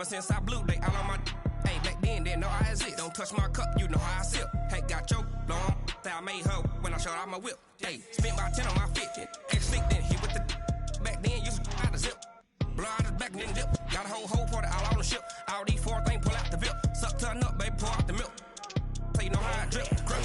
since I blew, they all on my. Hey, back then, didn't know I exist. Don't touch my cup, you know how I sip. Hey, got your long. I made her when I showed out my whip. Hey, spent my 10 on my fit. Ex-slick, then hit with the. Back then, used to out the zip. Blow out his back and then dip. Got a whole party all on the ship. All these four things, pull out the VIP. Suck, turn up, baby, pour out the milk. So you know how I drip. Grip.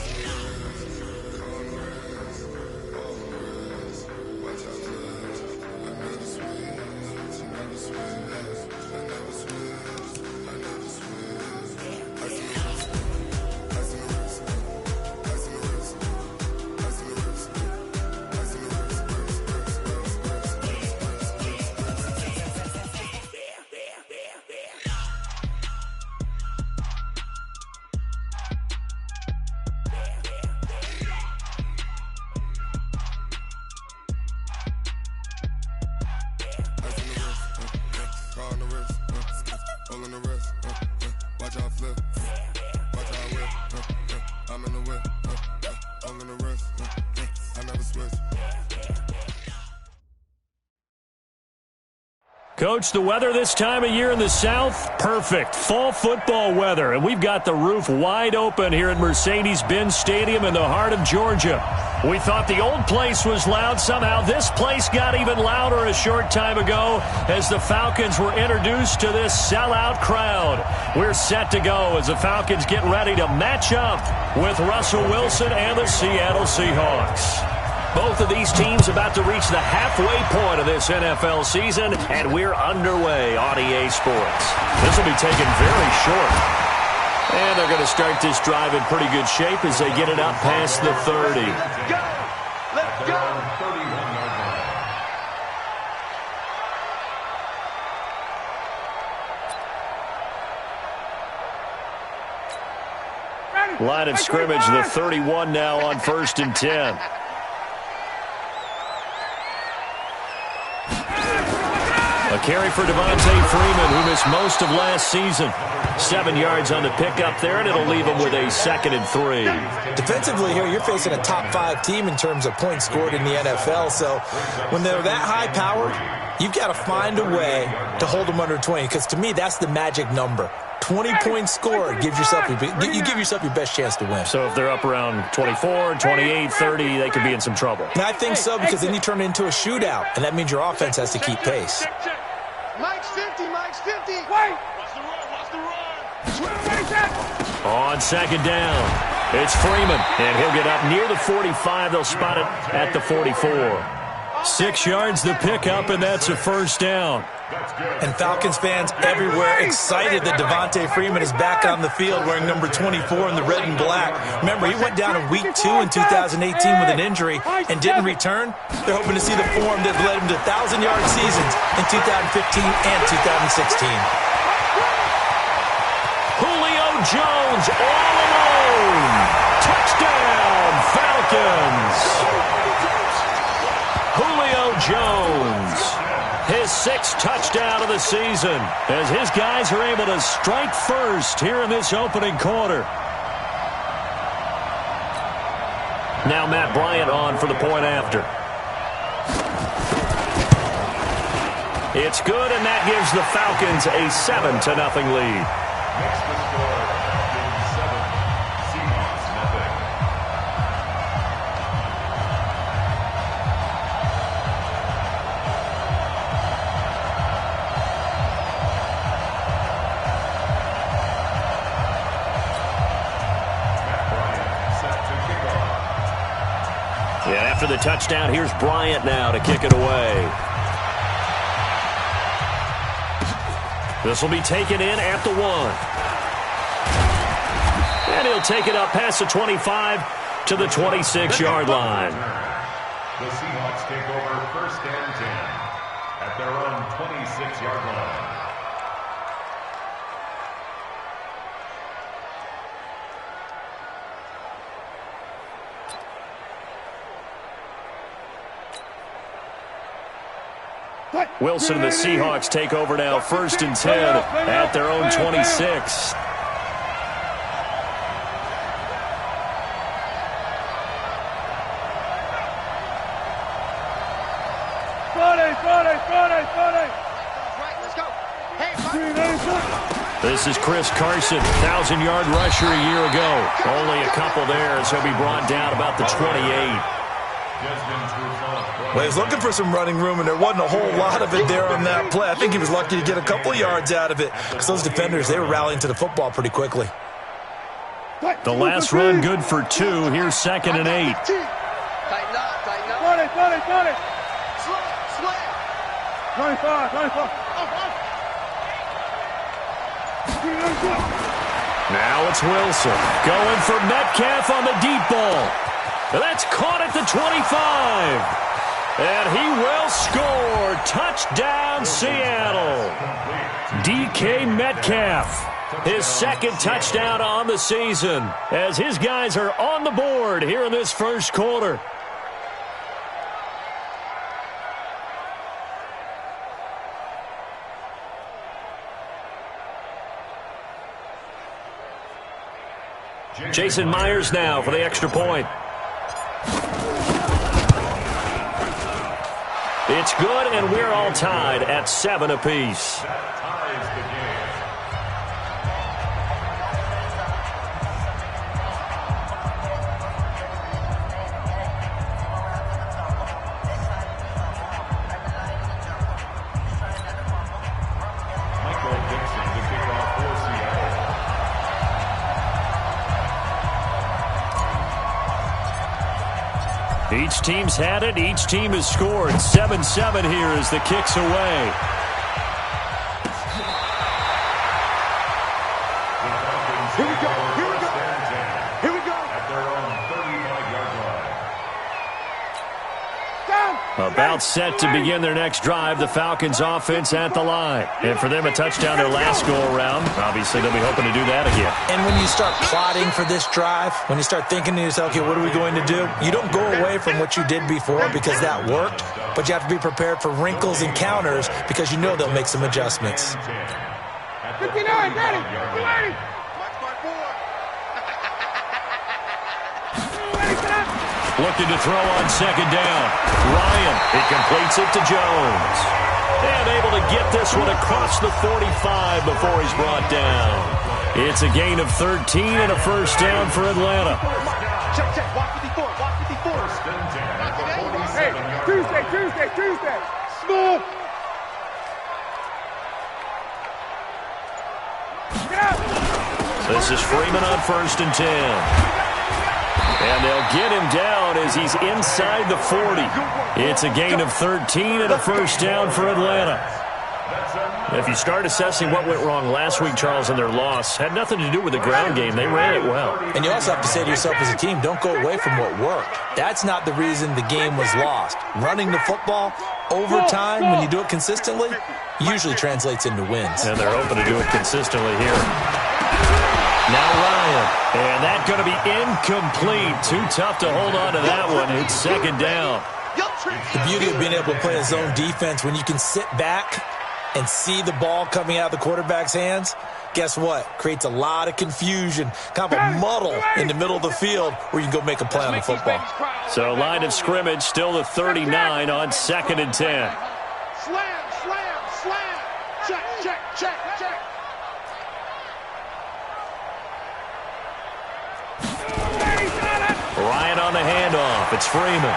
Coach, the weather this time of year in the South, perfect. Fall football weather. And we've got the roof wide open here at Mercedes-Benz Stadium in the heart of Georgia. We thought the old place was loud. Somehow this place got even louder a short time ago as the Falcons were introduced to this sellout crowd. We're set to go as the Falcons get ready to match up with Russell Wilson and the Seattle Seahawks. Both of these teams about to reach the halfway point of this NFL season, and we're underway on EA Sports. This will be taken very short. And they're going to start this drive in pretty good shape as they get it up past the 30. Go! Let's go! Line of scrimmage, the 31 now on 1st and 10. A carry for Devontae Freeman, who missed most of last season. 7 yards on the pickup there, and it'll leave him with a 2nd and 3. Defensively here, you're facing a top-5 team in terms of points scored in the NFL. So when they're that high-powered, you've got to find a way to hold them under 20. Because to me, that's the magic number. 20 points scored gives yourself you give yourself your best chance to win. So if they're up around 24, 28, 30, they could be in some trouble. And I think so, because then you turn it into a shootout, and that means your offense has to keep pace. Mike's 50, Mike's 50. Wait! What's the run? On 2nd down, it's Freeman, and he'll get up near the 45. They'll spot it at the 44. 6 yards the pickup, and that's a 1st down. And Falcons fans everywhere excited that Devontae Freeman is back on the field wearing number 24 in the red and black. Remember, he went down in week 2 in 2018 with an injury and didn't return. They're hoping to see the form that led him to 1,000-yard seasons in 2015 and 2016. Julio Jones all alone. Touchdown, Falcons. Julio Jones. His 6th touchdown of the season as his guys are able to strike first here in this opening quarter. Now Matt Bryant on for the point after. It's good, and that gives the Falcons a 7-0 lead. After the touchdown, here's Bryant now to kick it away. This will be taken in at the 1. And he'll take it up past the 25 to the 26-yard line. The Seahawks take over 1st and 10 at their own 26-yard line. Wilson and the Seahawks take over now 1st and 10 at their own 26. This is Chris Carson, 1,000-yard rusher a year ago. Only a couple there as he'll be brought down about the 28. Well, he was looking for some running room, and there wasn't a whole lot of it there on that play. I think he was lucky to get a couple of yards out of it because those defenders, they were rallying to the football pretty quickly. The last run good for 2. Here's 2nd and 8. Tighten up, tighten up. Got it. Slam. 25. Now it's Wilson going for Metcalf on the deep ball. That's caught at the 25. And he will score. Touchdown, Seattle. DK Metcalf. His 2nd touchdown on the season as his guys are on the board here in this first quarter. Jason Myers now for the extra point. It's good, and we're all tied at 7 apiece. Each team's had it. Each team has scored. 7-7 here as the kick's away. Here we go. At their own 35-yard line. About set to begin their next drive. The Falcons offense at the line. And for them, a touchdown their last go-around. Obviously, they'll be hoping to do that again. And when you start plotting for this drive, when you start thinking to yourself, okay, what are we going to do? You don't go away from what you did before because that worked, but you have to be prepared for wrinkles and counters because you know they'll make some adjustments. 59, ready. 280. Looking to throw on 2nd down. Ryan, he completes it to Jones. And able to get this one across the 45 before he's brought down. It's a gain of 13 and a first down for Atlanta. Check. Walk 54. Hey, Tuesday. Smooth. Get out. This is Freeman on 1st and 10. And they'll get him down as he's inside the 40. It's a gain of 13 and a first down for Atlanta. If you start assessing what went wrong last week, Charles, in their loss, had nothing to do with the ground game. They ran it well. And you also have to say to yourself as a team, don't go away from what worked. That's not the reason the game was lost. Running the football over time, when you do it consistently, usually translates into wins. And they're hoping to do it consistently here. Now Ryan, and that's going to be incomplete. Too tough to hold on to that one. It's 2nd down. The beauty of being able to play a zone defense, when you can sit back and see the ball coming out of the quarterback's hands, guess what? Creates a lot of confusion, kind of a muddle in the middle of the field where you can go make a play on the football. So line of scrimmage still the 39 on 2nd and 10. Slam. Check. Ryan on the handoff. It's Freeman.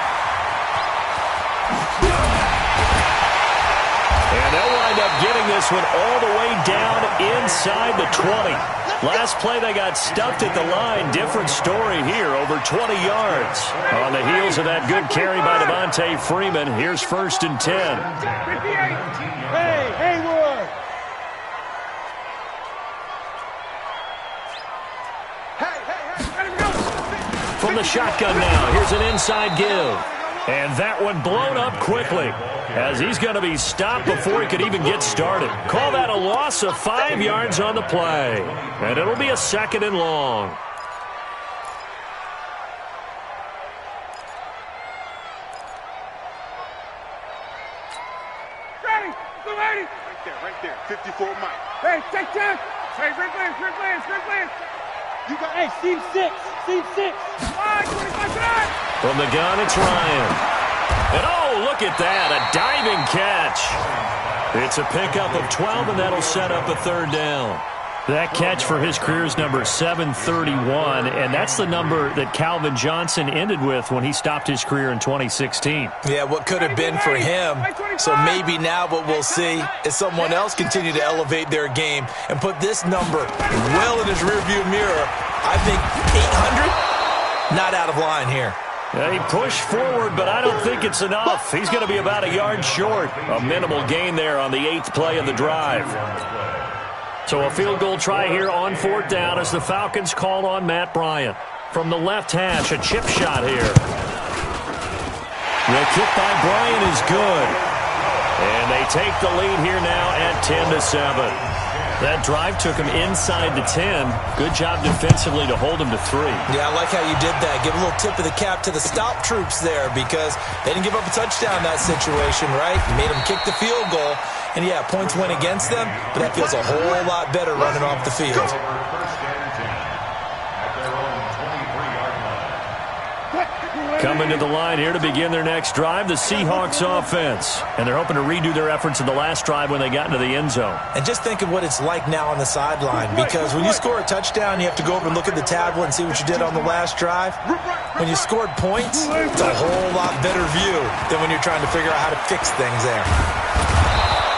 And they'll wind up getting this one all the way down inside the 20. Last play they got stuffed at the line. Different story here, over 20 yards. On the heels of that good carry by Devontae Freeman, here's 1st and 10. Hey, Haywood. From the shotgun now, here's an inside give. And that one blown up quickly as he's going to be stopped before he could even get started. Call that a loss of 5 yards on the play. And it'll be a 2nd and long. Ready. Right there. 54 Mike. Hey, take 10. Hey, Rick Lance. You got, hey, seam 6. 25 tonight. From the gun, it's Ryan. And oh, look at that, a diving catch. It's a pickup of 12, and that'll set up a third down. That catch for his career is number 731, and that's the number that Calvin Johnson ended with when he stopped his career in 2016. Yeah, what could have been for him. So maybe now what we'll see is someone else continue to elevate their game and put this number well in his rearview mirror. I think 800, not out of line here. Yeah, he pushed forward, but I don't think it's enough. He's going to be about a yard short. A minimal gain there on the 8th play of the drive. So a field goal try here on 4th down as the Falcons call on Matt Bryant. From the left hash, a chip shot here. The kick by Bryant is good. And they take the lead here now at 10-7. That drive took him inside the 10. Good job defensively to hold him to 3. Yeah, I like how you did that. Give a little tip of the cap to the stop troops there because they didn't give up a touchdown in that situation, right? Made them kick the field goal. And, yeah, points went against them, but that feels a whole lot better running off the field. Coming to the line here to begin their next drive, the Seahawks offense. And they're hoping to redo their efforts in the last drive when they got into the end zone. And just think of what it's like now on the sideline, because when you score a touchdown, you have to go over and look at the tablet and see what you did on the last drive. When you scored points, it's a whole lot better view than when you're trying to figure out how to fix things there.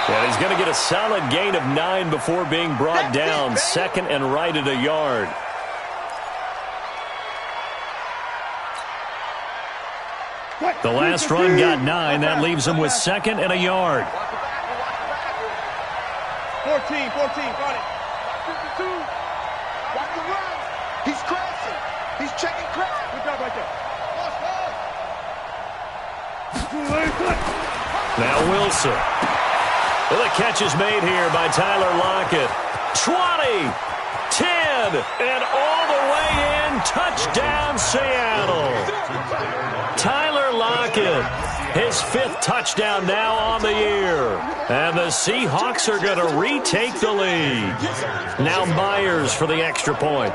And he's going to get a solid gain of 9 before being brought down. 2nd and right at a yard. The last run got 9. That leaves him with 2nd and a yard. 14, got it. 52. Watch the run. He's crossing. He's checking cross. Good job right there. Now Wilson. Well, the catch is made here by Tyler Lockett. 20, 10, and all the way in. Touchdown, Seattle. Tyler Lockett, his 5th touchdown now on the year. And the Seahawks are going to retake the lead. Now Myers for the extra point.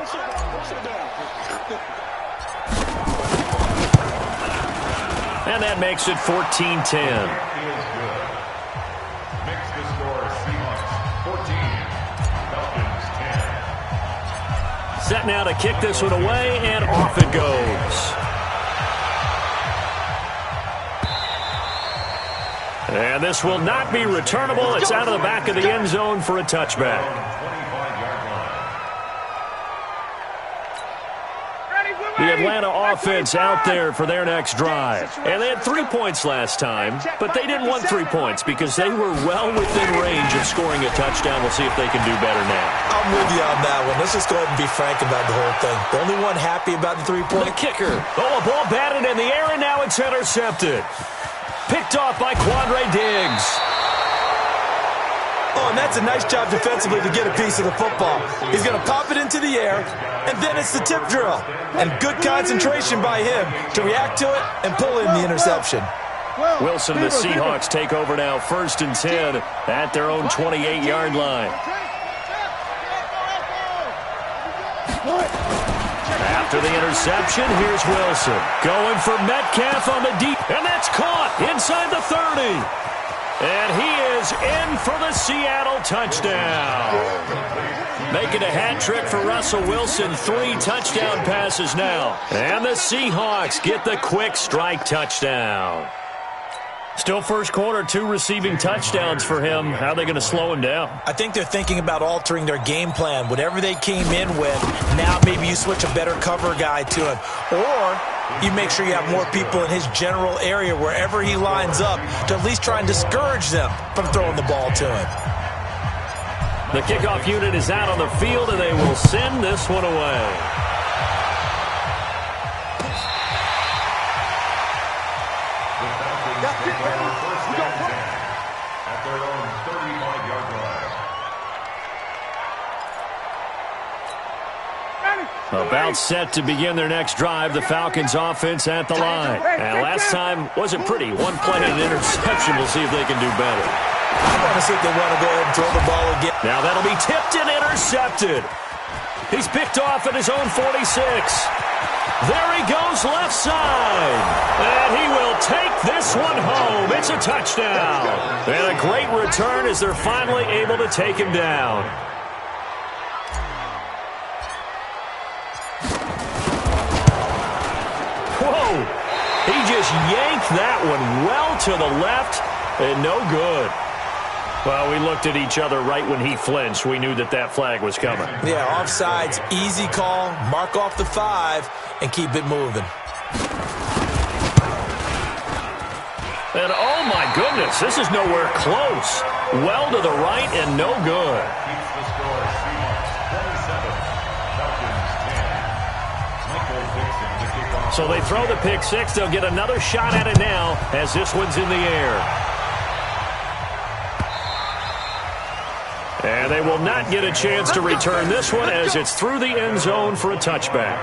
And that makes it 14-10. Set now to kick this one away, and off it goes. And this will not be returnable. It's out of the back of the end zone for a touchback. The Atlanta offense out there for their next drive. And they had 3 points last time, but they didn't want 3 points because they were well within range of scoring a touchdown. We'll see if they can do better now. I'm with you on that one. Let's just go ahead and be frank about the whole thing. The only one happy about the 3-point. The kicker. Oh, a ball batted in the air, and now it's intercepted. Picked off by Quandre Diggs. Oh, and that's a nice job defensively to get a piece of the football. He's going to pop it into the air, and then it's the tip drill. And good concentration by him to react to it and pull in the interception. Wilson, the Seahawks take over now, 1st and 10 at their own 28-yard line. After the interception, here's Wilson. Going for Metcalf on the deep, and that's caught inside the 30. And he is in for the Seattle touchdown. Making a hat trick for Russell Wilson. 3 touchdown passes now. And the Seahawks get the quick strike touchdown. Still first quarter, 2 receiving touchdowns for him. How are they going to slow him down? I think they're thinking about altering their game plan. Whatever they came in with, now maybe you switch a better cover guy to him. Or you make sure you have more people in his general area wherever he lines up to at least try and discourage them from throwing the ball to him. The kickoff unit is out on the field, and they will send this one away. At their own 35-yard line. About set to begin their next drive, the Falcons offense at the line. And last time wasn't pretty. 1 play and an interception. We'll see if they can do better. I want to see if they want to go ahead and throw the ball again. Now that'll be tipped and intercepted. He's picked off at his own 46. There he goes left side. And he will take this one home. It's a touchdown. And a great return as they're finally able to take him down. Whoa. He just yanked that one well to the left and no good. Well, we looked at each other right when he flinched. We knew that that flag was coming. Yeah, offsides, easy call, mark off the 5, and keep it moving. And oh my goodness, this is nowhere close. Well to the right and no good. Keeps the score Seahawks 27, Falcons 10. Michael Dixon to kick off. So they throw the pick six. They'll get another shot at it now as this one's in the air. And they will not get a chance to return this one as it's through the end zone for a touchback.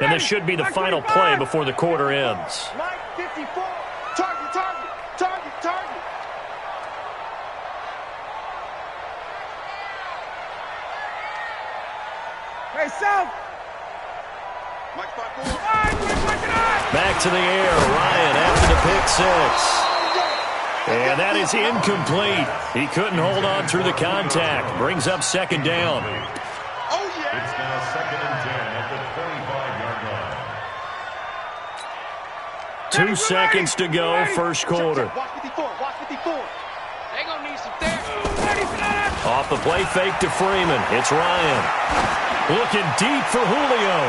And this should be the final play before the quarter ends. Mike 54. Target, target, target, target. Hey, South. Mike 54. Back to the air. Ryan after the pick six. And that is incomplete. He couldn't hold on through the contact. Brings up second down. Oh, yeah. It's now 2nd and 10 at the 25-yard line. 2 seconds to go, first quarter. Watch 54, watch 54. They gonna need some therapy. Off the play fake to Freeman. It's Ryan. Looking deep for Julio.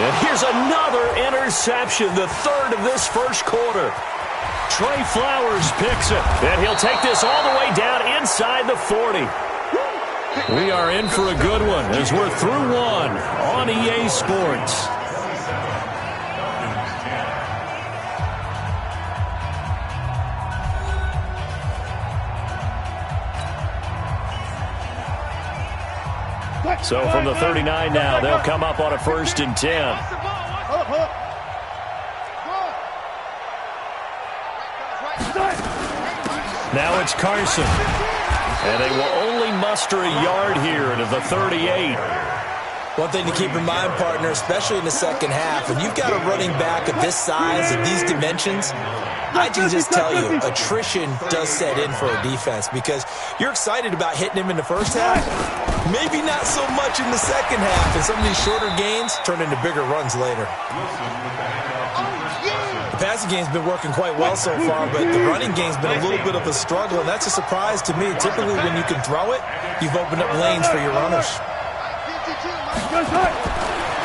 And here's another interception, the third of this first quarter. Trey Flowers picks it. And he'll take this all the way down inside the 40. We are in for a good one as we're through one on EA Sports. So from the 39 now, they'll come up on a 1st and 10. Now it's Carson. And they will only muster a yard here to the 38. One thing to keep in mind, partner, especially in the second half, when you've got a running back of this size, of these dimensions, I can just tell you, attrition does set in for a defense because you're excited about hitting him in the first half, maybe not so much in the second half, and some of these shorter gains turn into bigger runs later. The passing game's been working quite well so far, but the running game's been a little bit of a struggle, and that's a surprise to me. Typically, when you can throw it, you've opened up lanes for your runners.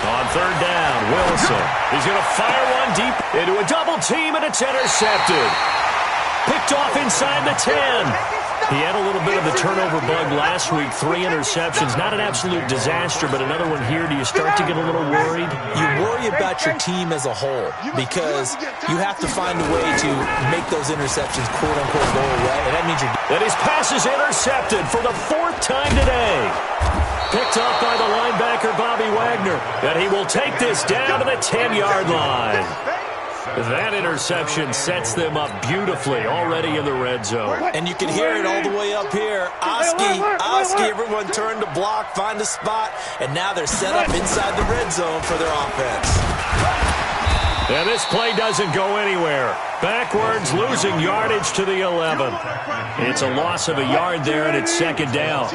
On third down, Wilson. He's going to fire one deep into a double team, and it's intercepted. Picked off inside the 10. He had a little bit of the turnover bug last week. 3 interceptions. Not an absolute disaster, but another one here. Do you start to get a little worried? You worry about your team as a whole because you have to find a way to make those interceptions quote-unquote go away, and that means you're... And his pass is intercepted for the 4th time today. Picked up by the linebacker, Bobby Wagner. And he will take this down to the 10-yard line. That interception sets them up beautifully already in the red zone. And you can hear it all the way up here. Oski, everyone turned to block, find a spot, and now they're set up inside the red zone for their offense. And this play doesn't go anywhere. Backwards, losing yardage to the 11. It's a loss of a yard there, and it's second down.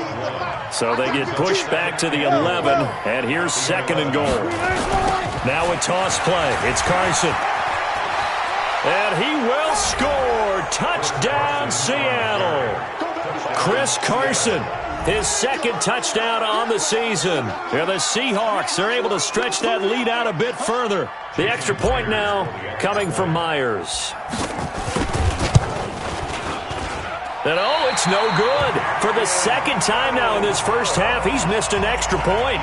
So they get pushed back to the 11, and here's 2nd and goal. Now a toss play. It's Carson. And he will score. Touchdown, Seattle. Chris Carson, his 2nd touchdown on the season. And the Seahawks are able to stretch that lead out a bit further. The extra point now coming from Myers. And oh, it's no good. For the 2nd time now in this first half, he's missed an extra point.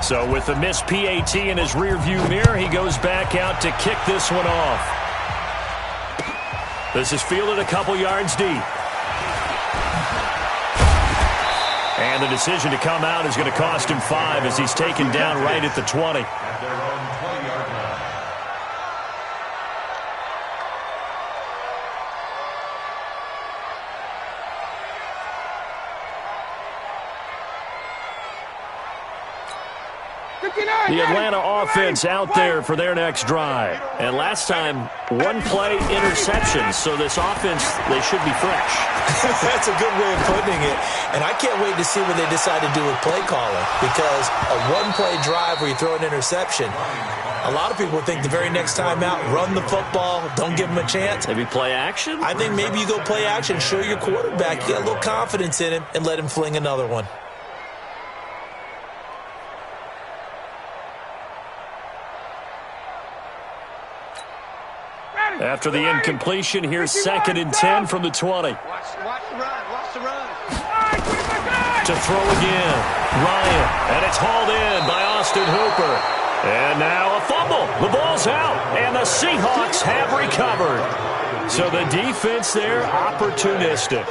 So with the missed PAT in his rearview mirror, he goes back out to kick this one off. This is fielded a couple yards deep. And the decision to come out is going to cost him 5 as he's taken down right at the 20. At their own 20-yard line. The Atlanta offense out there for their next drive. And last time, one play interception. So this offense, they should be fresh. That's a good way of putting it. And I can't wait to see what they decide to do with play calling. Because a one-play drive where you throw an interception, a lot of people think the very next time out, run the football, don't give them a chance. Maybe play action? I think maybe you go play action, show your quarterback, you get a little confidence in him, and let him fling another one. After the incompletion, here's 2nd and 10 from the 20. Watch the run. Watch the run. To throw again. Ryan. And it's hauled in by Austin Hooper. And now a fumble. The ball's out. And the Seahawks have recovered. So the defense there, opportunistic.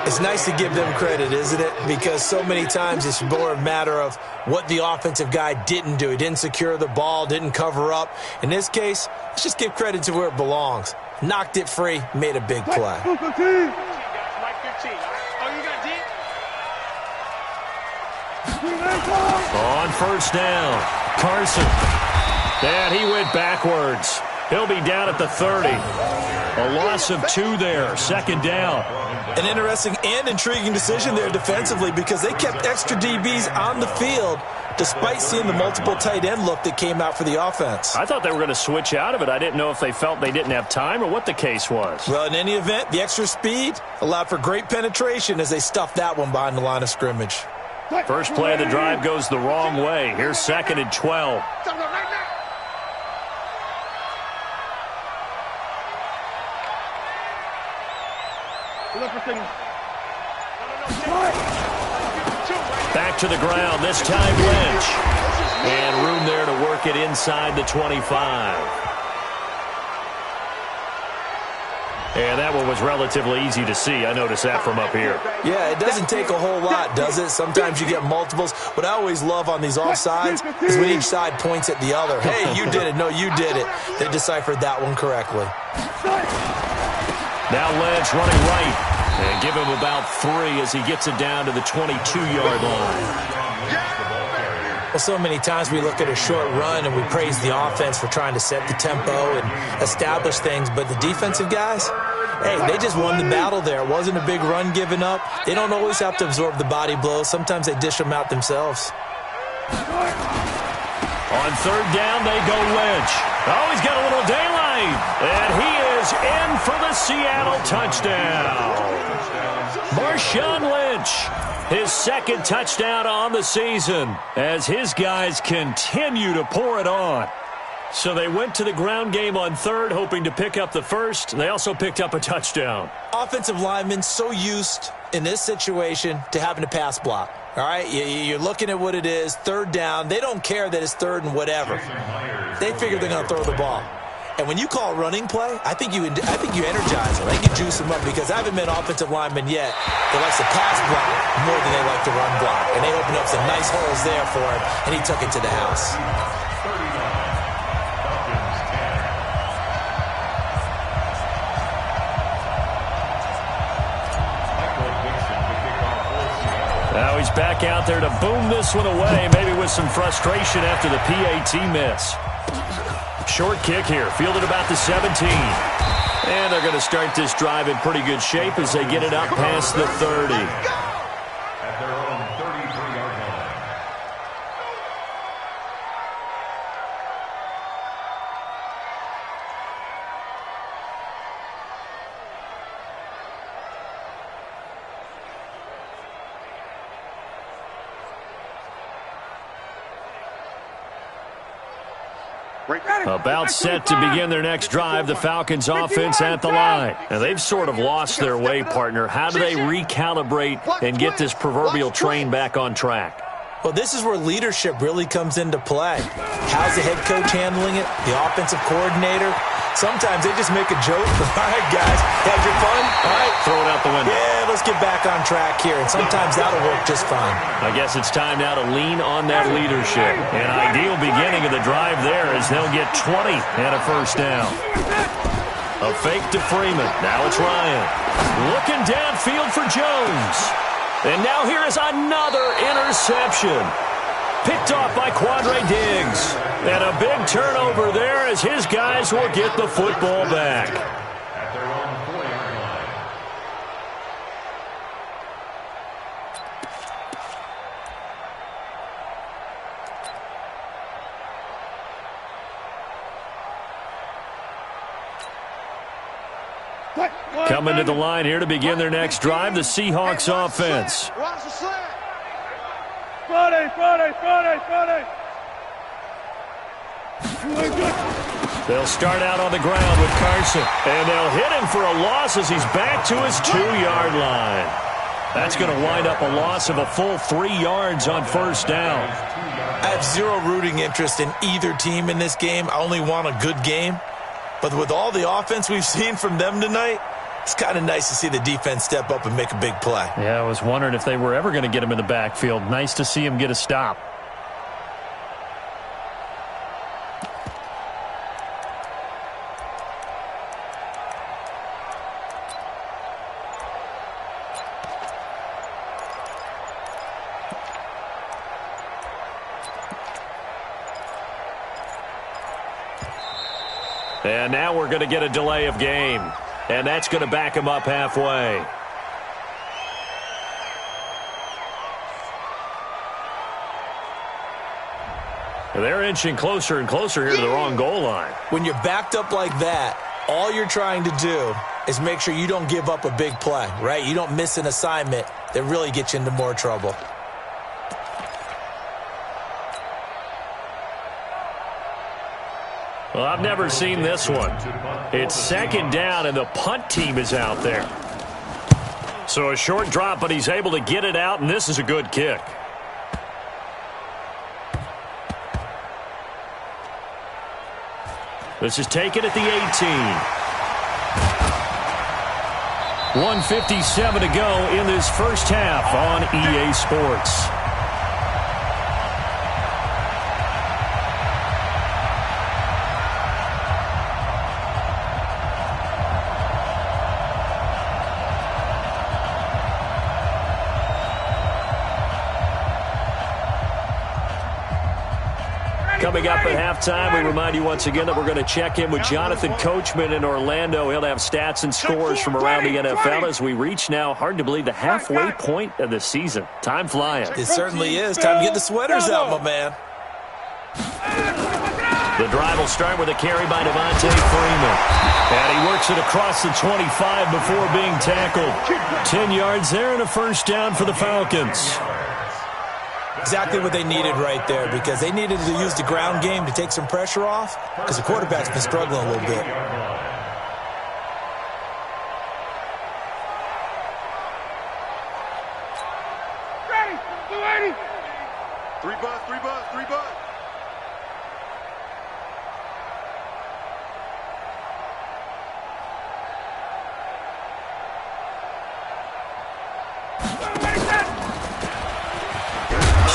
It's nice to give them credit, isn't it? Because so many times it's more a matter of what the offensive guy didn't do. He didn't secure the ball, didn't cover up. In this case, let's just give credit to where it belongs. Knocked it free, made a big play. On first down, Carson. And he went backwards. He'll be down at the 30. A loss of 2 there, 2nd down. An interesting and intriguing decision there defensively because they kept extra DBs on the field despite seeing the multiple tight end look that came out for the offense. I thought they were going to switch out of it. I didn't know if they felt they didn't have time or what the case was. Well, in any event, the extra speed allowed for great penetration as they stuffed that one behind the line of scrimmage. First play of the drive goes the wrong way. Here's 2nd and 12. Back to the ground, this time Lynch. And room there to work it inside the 25. And that one was relatively easy to see. I noticed that from up here. Yeah, it doesn't take a whole lot, does it? Sometimes you get multiples. What I always love on these offsides is when each side points at the other. Hey, you did it. No, you did it. They deciphered that one correctly. Now Lynch running right. And give him about 3 as he gets it down to the 22-yard line. Well, so many times we look at a short run and we praise the offense for trying to set the tempo and establish things, but the defensive guys, hey, they just won the battle there. It wasn't a big run given up. They don't always have to absorb the body blows. Sometimes they dish them out themselves. On 3rd down, they go Lynch. Oh, he's got a little daylight. And he is in for the Seattle touchdown. Marshawn Lynch, his 2nd touchdown on the season as his guys continue to pour it on. So they went to the ground game on 3rd, hoping to pick up the 1st. They also picked up a touchdown. Offensive linemen so used in this situation to having to pass block. All right, you're looking at what it is, 3rd down. They don't care that it's 3rd and whatever. They figure they're going to throw the ball. And when you call running play, I think you energize them. I think you juice them up because I haven't met an offensive lineman yet that likes to pass block more than they like to run block. And they opened up some nice holes there for him, and he took it to the house. Now he's back out there to boom this one away, maybe with some frustration after the PAT miss. Short kick here, fielded about the 17. And they're going to start this drive in pretty good shape as they get it up past the 30. At their own 33-yard line. About set to begin their next drive, the Falcons offense at the line. Now, they've sort of lost their way, partner. How do they recalibrate and get this proverbial train back on track? Well, this is where leadership really comes into play. How's the head coach handling it? The offensive coordinator? Sometimes they just make a joke. All right, guys, had your fun? All right. Throw it out the window. Yeah, let's get back on track here, and sometimes that'll work just fine. I guess it's time now to lean on that leadership. An ideal beginning of the drive there as they'll get 20 and a first down. A fake to Freeman. Now it's Ryan. Looking downfield for Jones. And now here is another interception. Picked off by Quandre Diggs. And a big turnover there as his guys will get the football back. At their own 4-yard line. Coming to the line here to begin their next drive, the Seahawks offense. Watch the slant. Friday. They'll start out on the ground with Carson, and they'll hit him for a loss as he's back to his 2-yard line. That's going to wind up a loss of a full 3 yards on first down. I have zero rooting interest in either team in this game. I only want a good game. But with all the offense we've seen from them tonight, it's kind of nice to see the defense step up and make a big play. Yeah, I was wondering if they were ever going to get him in the backfield. Nice to see him get a stop. And now we're going to get a delay of game. And that's going to back him up halfway. They're inching closer and closer here to the wrong goal line. When you're backed up like that, all you're trying to do is make sure you don't give up a big play, right? You don't miss an assignment that really gets you into more trouble. Well, I've never seen this one. It's second down, and the punt team is out there. So a short drop, but he's able to get it out, and this is a good kick. This is taken at the 18. 1:57 to go in this first half on EA Sports. Coming up at halftime, we remind you once again that we're going to check in with Jonathan Coachman in Orlando. He'll have stats and scores from around the NFL as we reach now, hard to believe, the halfway point of the season. Time flying. It certainly is. Time to get the sweaters out, my man. The drive will start with a carry by Devontae Freeman. And he works it across the 25 before being tackled. 10 yards there and a first down for the Falcons. Exactly what they needed right there, because they needed to use the ground game to take some pressure off, because the quarterback's been struggling a little bit. Ready, 280. 3 bus.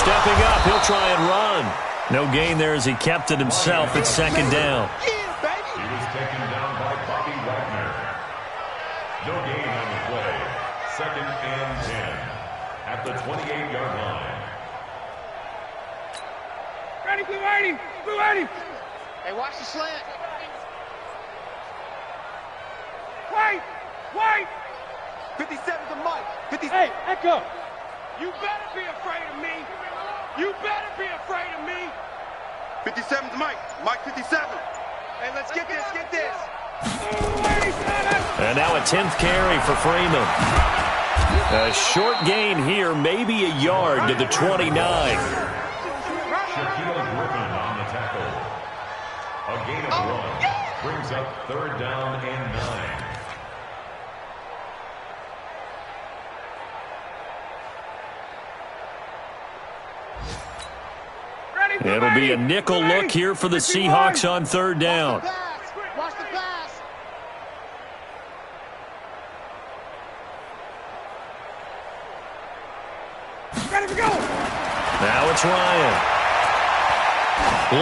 Stepping up, he'll try and run. No gain there as he kept it himself at second down. He was taken down by Bobby Wagner. No gain on the play. 2nd and 10 at the 28-yard line. Ready, 280. Hey, watch the slant. Wait. 57 to Mike. Hey, Echo. You better be afraid of me. 57 to Mike. Mike 57. Hey, let's get this. And now a 10th carry for Freeman. A short gain here, maybe a yard to the 29. Shaquille Griffin on the tackle. A gain of 1 brings up 3rd down and 9. It'll be a nickel look here for the Seahawks on third down. Watch the pass. Ready to go. Now it's Ryan.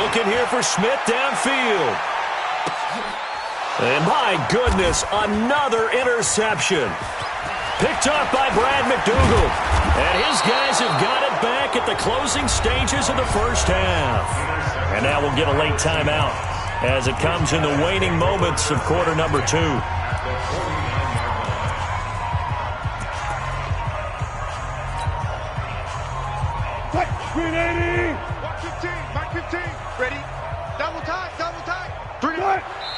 Looking here for Smith downfield. And my goodness, another interception. Picked up by Brad McDougald. And his guys have got it back at the closing stages of the first half. And now we'll get a late timeout as it comes in the waning moments of quarter number 2. Green 80. 115. Mike 15. Ready. Double tight. 3.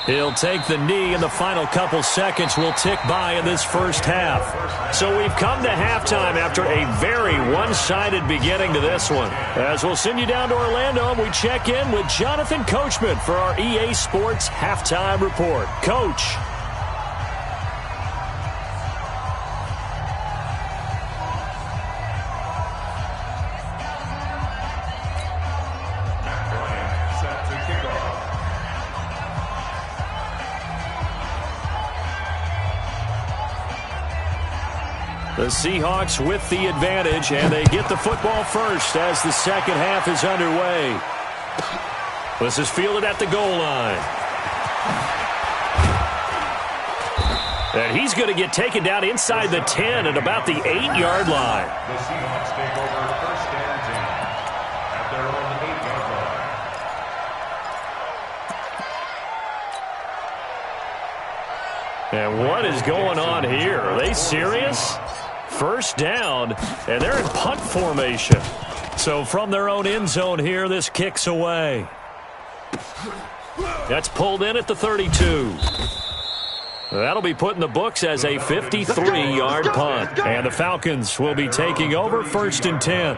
He'll take the knee, and the final couple seconds will tick by in this first half. So we've come to halftime after a very one-sided beginning to this one. As we'll send you down to Orlando, and we check in with Jonathan Coachman for our EA Sports Halftime Report. Coach. The Seahawks with the advantage, and they get the football first as the second half is underway. This is fielded at the goal line. And he's going to get taken down inside the 10 at about the 8-yard line. The Seahawks take over first and 10 at their own 8-yard line. And what is going on here? Are they serious? First down, and they're in punt formation. So from their own end zone here, this kicks away. That's pulled in at the 32. That'll be put in the books as a 53-yard punt. And the Falcons will be taking over first and 10.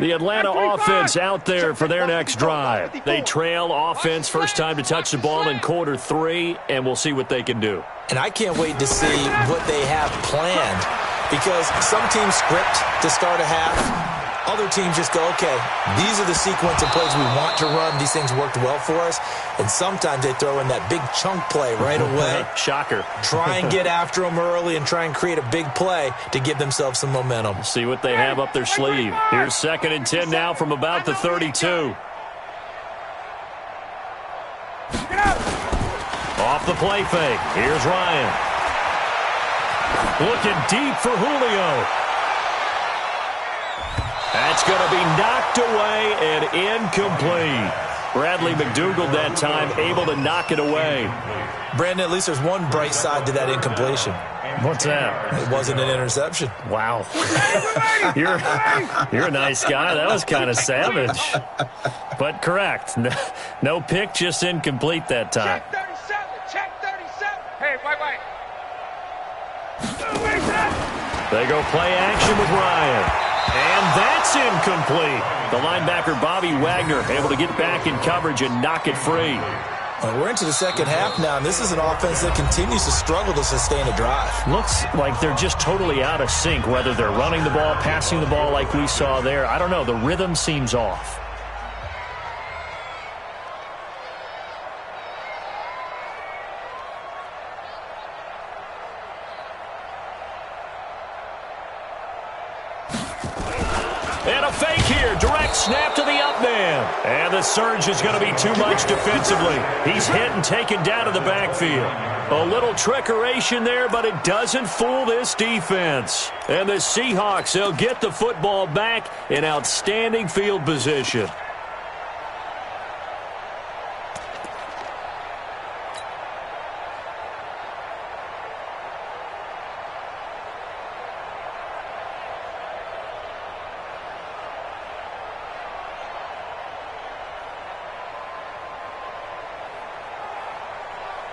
The Atlanta offense out there for their next drive. They trail offense first time to touch the ball in quarter 3, and we'll see what they can do. And I can't wait to see what they have planned, because some teams script to start a half. Other teams just go, okay, these are the sequence of plays we want to run. These things worked well for us. And sometimes they throw in that big chunk play right away. Shocker. Try and get after them early and try and create a big play to give themselves some momentum. See what they have up their sleeve. Here's second and 10 now from about the 32. Off the play fake. Here's Ryan. Looking deep for Julio. That's going to be knocked away and incomplete. Bradley McDougald that time able to knock it away. Brandon, at least there's one bright side to that incompletion. What's that? It wasn't an interception. Wow. You're a nice guy. That was kind of savage. But correct. No pick, just incomplete that time. Check 37. Hey, wait. They go play action with Ryan. And that's incomplete. The linebacker, Bobby Wagner, able to get back in coverage and knock it free. Well, we're into the second half now, and this is an offense that continues to struggle to sustain a drive. Looks like they're just totally out of sync, whether they're running the ball, passing the ball like we saw there. I don't know. The rhythm seems off. And a fake here. Direct snap to the up man. And the surge is going to be too much defensively. He's hit and taken down to the backfield. A little trickeration there, but it doesn't fool this defense. And the Seahawks, they'll get the football back in outstanding field position.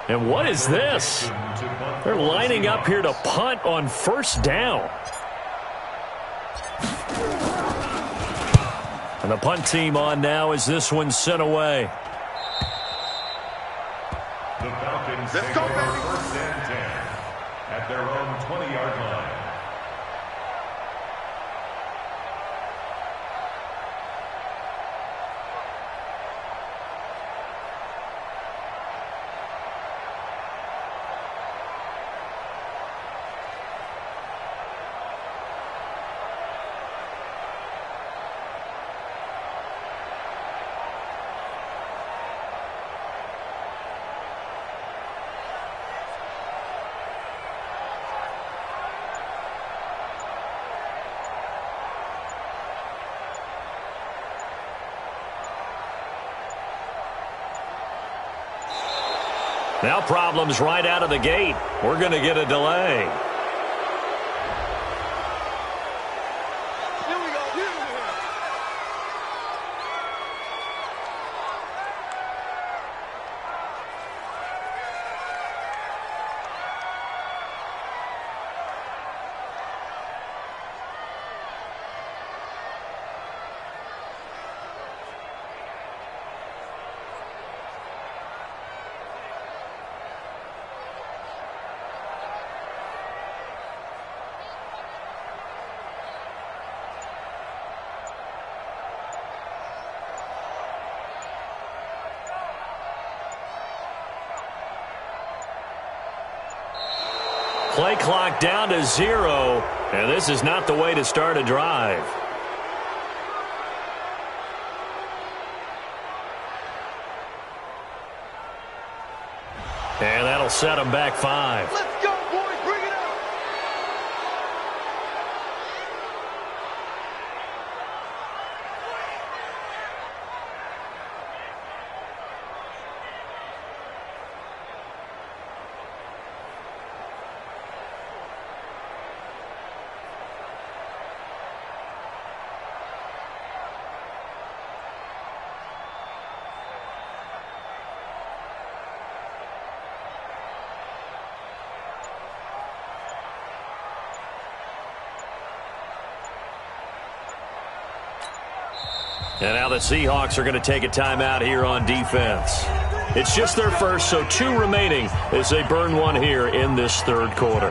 And what is this? They're lining up here to punt on first down. And the punt team on now as this one's sent away. The Falcons take over 1st and 10 at their own 20-yard line. Now problems right out of the gate. We're going to get a delay. Play clock down to 0, and this is not the way to start a drive. And that'll set them back 5. Let's go, boys. Bring it up. And now the Seahawks are going to take a timeout here on defense. It's just their first, so 2 remaining as they burn one here in this third quarter.